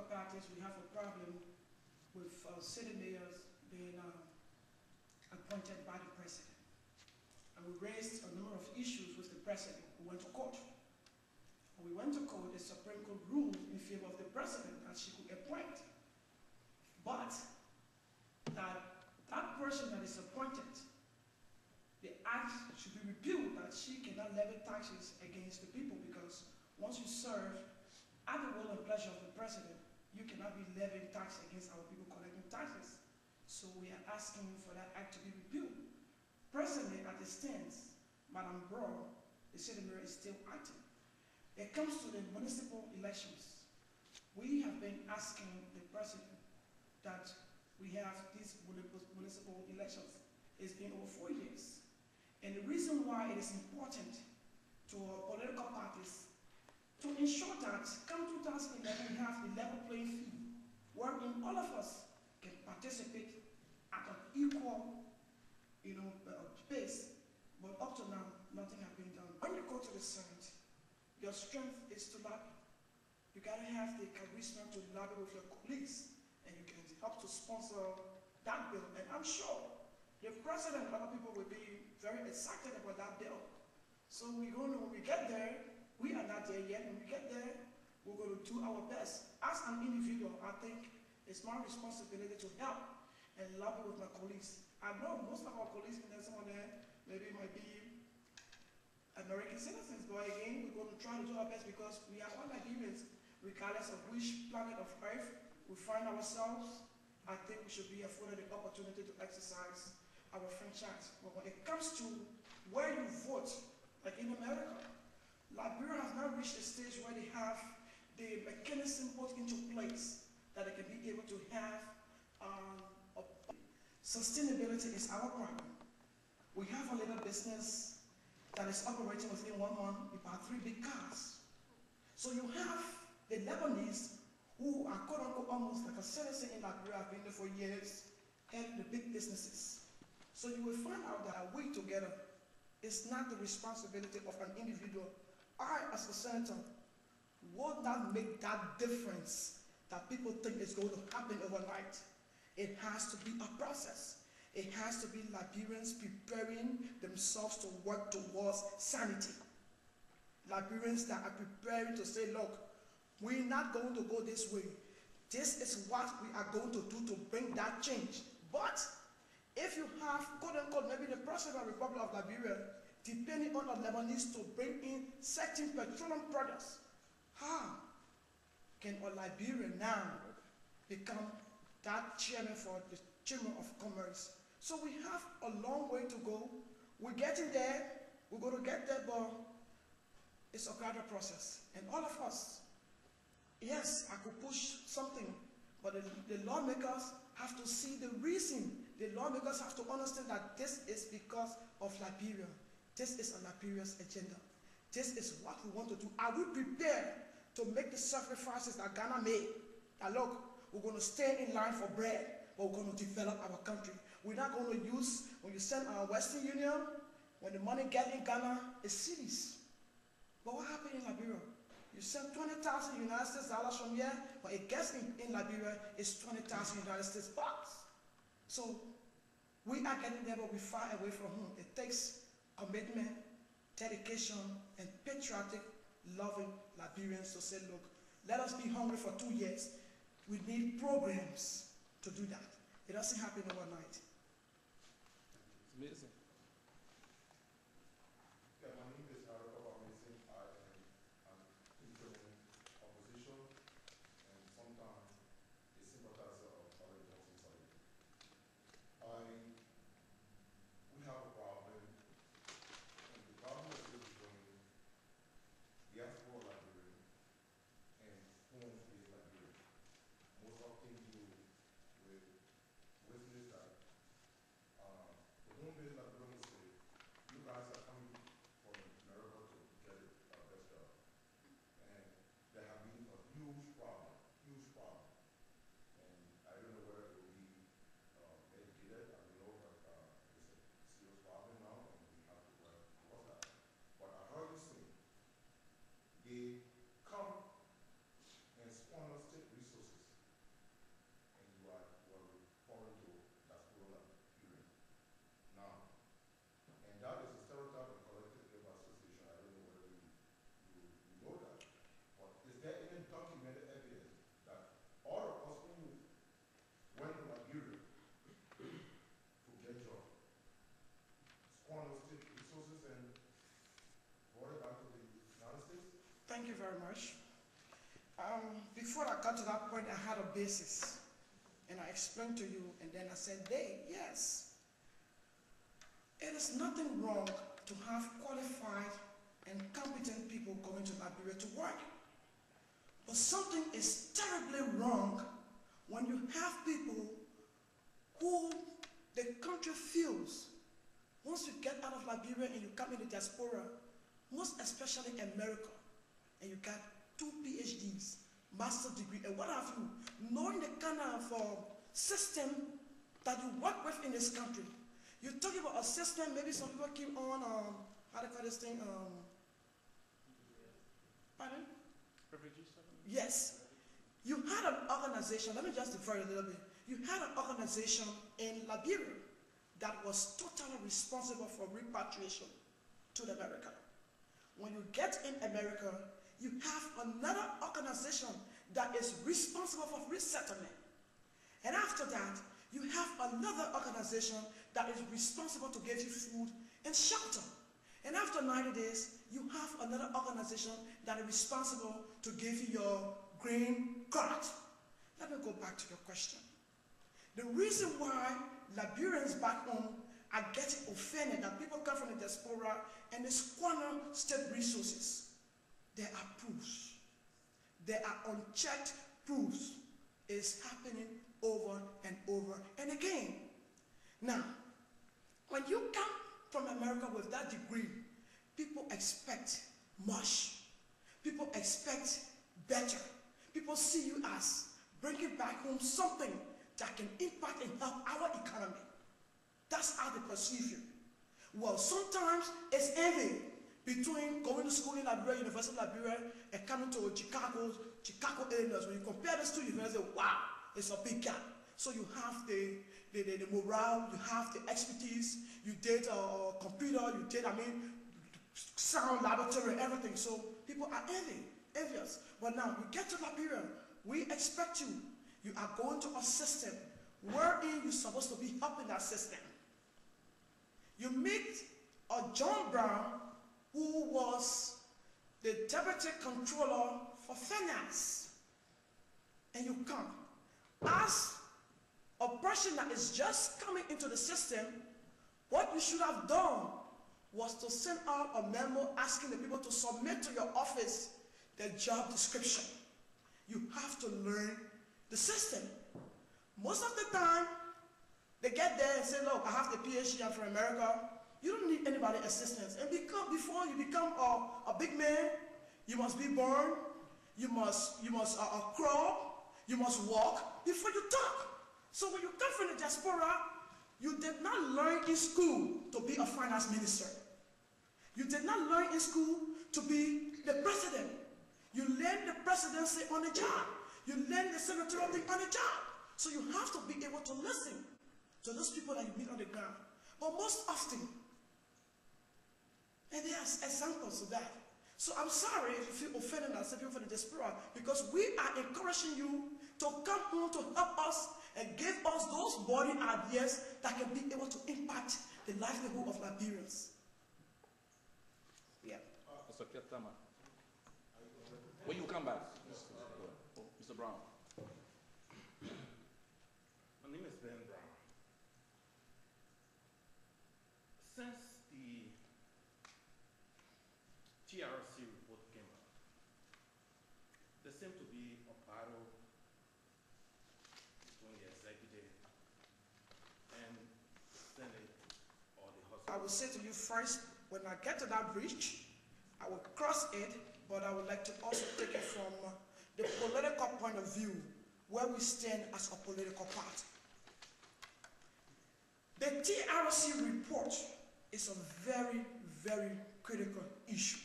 political parties, we have a problem with city mayors being appointed by the president. And we raised a number of issues with the president. We went to court. When we went to court, the Supreme Court ruled in favor of the president that she could appoint. But that person that is appointed, the act should be repealed, that she cannot levy taxes against the people, because once you serve at the will and pleasure of the president, you cannot be levying tax against our people collecting taxes. So we are asking for that act to be repealed. Presently, at the stands, Madam Brown, the city mayor, is still active. It comes to the municipal elections. We have been asking the president that we have these municipal elections. It's been over 4 years. And the reason why it is important to our political parties to ensure that come 2011 we have a level playing field wherein all of us can participate at an equal pace. But up to now, nothing has been done. When you go to the Senate, your strength is to lobby. You gotta have the charisma to lobby with your colleagues, and you can help to sponsor that bill. And I'm sure the president and other people will be very excited about that bill. So we're going to, when we get there, we are not there yet. When we get there, we're going to do our best. As an individual, I think it's my responsibility to help and lobby with my colleagues. I know most of our colleagues in there, some of them maybe might be American citizens, but again, we're going to try to do our best because we are all Nigerians, regardless of which planet of Earth we find ourselves. I think we should be afforded the opportunity to exercise our franchise. But when it comes to where you vote, like in America, Liberia has now reached a stage where they have the mechanism put into place that they can be able to have sustainability is our problem. We have a little business that is operating within 1 month, about 3 big cars. So you have the Lebanese who are quote unquote almost like a citizen in Liberia, have been there for years, and the big businesses. So you will find out that we together is not the responsibility of an individual. I, as a senator, would not make that difference that people think is going to happen overnight. It has to be a process. It has to be Liberians preparing themselves to work towards sanity. Liberians that are preparing to say, look, we're not going to go this way. This is what we are going to do to bring that change. But if you have, quote unquote, maybe the President of the Republic of Liberia, depending on the Lebanese to bring in certain petroleum products, how can a Liberian now become that chairman for the Chamber of Commerce? So we have a long way to go. We're getting there. We're going to get there, but it's a gradual process. And all of us, yes, I could push something, but the lawmakers have to see the reason. The lawmakers have to understand that this is because of Liberia. This is a Liberia's agenda. This is what we want to do. Are we prepared to make the sacrifices that Ghana made? That look, we're going to stay in line for bread, but we're going to develop our country. We're not going to use, when you send our Western Union, when the money gets in Ghana, it's cities. But what happened in Liberia? You send 20,000 United States dollars from here, but it gets in Liberia, it's 20,000 United States bucks. So we are getting there, but we're far away from home. It takes commitment, dedication, and patriotic, loving Liberians to say, look, let us be hungry for 2 years. We need programs to do that. It doesn't happen overnight. It's amazing. Yeah, my name is Arako Amazing. I am an interim opposition and sometimes a sympathizer of other society. We have a problem, and the problem is between diaspora Liberian and home-based Liberian. Most often do with business that the home-based Liberian Thank you very much. Before I got to that point, I had a basis. And I explained to you, and then I said, yes, it is nothing wrong to have qualified and competent people going to Liberia to work. But something is terribly wrong when you have people who the country feels, once you get out of Liberia and you come in the diaspora, most especially America, and you got 2 PhDs, master's degree, and what have you, knowing the kind of system that you work with in this country. You're talking about a system, maybe some people keep on, how do you call this thing? Pardon? Refugee settlement? Yes. You had an organization, let me just defer a little bit. You had an organization in Liberia that was totally responsible for repatriation to America. When you get in America, you have another organization that is responsible for resettlement. And after that, you have another organization that is responsible to give you food and shelter. And after 90 days, you have another organization that is responsible to give you your green card. Let me go back to your question. The reason why Liberians back home are getting offended that people come from the diaspora and they squander state resources, there are proofs. There are unchecked proofs. It's happening over and over and again. Now, when you come from America with that degree, people expect much. People expect better. People see you as bringing back home something that can impact and help our economy. That's how they perceive you. Well, sometimes it's envy between going to school in Liberia, University of Liberia, and coming to Chicago, Illinois. When you compare these two universities, wow, it's a big gap. So you have the morale, you have the expertise, you did computer, you did, sound laboratory, everything. So people are envious. But now you get to Liberia, we expect you. You are going to a system wherein you're supposed to be helping that system. You meet a John Brown who was the deputy controller for finance. And you come. As a person that is just coming into the system, what you should have done was to send out a memo asking the people to submit to your office their job description. You have to learn the system. Most of the time, they get there and say, look, I have the PhD, I'm from America. You don't need anybody's assistance. And before you become a big man, you must be born, you must crawl, you must walk before you talk. So when you come from the diaspora, you did not learn in school to be a finance minister. You did not learn in school to be the president. You learned the presidency on the job. You learn the senatorial thing on the job. So you have to be able to listen to those people that you meet on the ground. But most often, and there are examples of that. So I'm sorry if you feel offended as people from the diaspora, because we are encouraging you to come home to help us and give us those body ideas that can be able to impact the livelihood of Liberians. Yeah. Mr. Ketama. When you come back, Mr. Brown. My name is Ben Brown. Since the TRC report came out, there seemed to be a battle between the executive and the Senate or the House. I will say to you first, when I get to that bridge, I will cross it, but I would like to also take it from the political point of view, where we stand as a political party. The TRC report is a very, very critical issue.